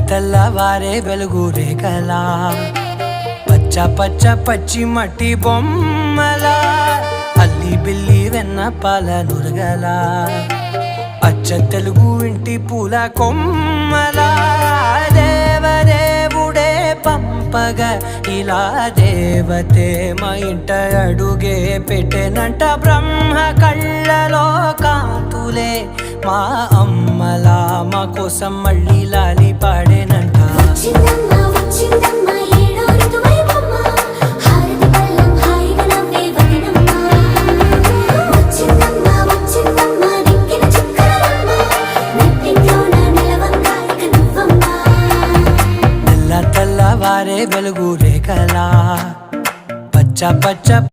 తెల్లవారే వెలుగు రేఖలా పచ్చ పచ్చ పచ్చి మట్టి బొమ్మలా అల్లి బిల్లి వెన్న పాల నురగలా అచ్చ తెలుగు ఇంటి పూల కొమ్మలా దేవదేవుడే పంపగా ఇలా దేవతే మా ఇంట అడుగే పెట్టెనంట బ్రహ్మ కళ్ళలో కాంతులే మా అమ్మలా మా కోసం మళ్ళీ లాలి పాడేనంట తెల్లవారే వెలుగు రేఖలా పచ్చ పచ్చ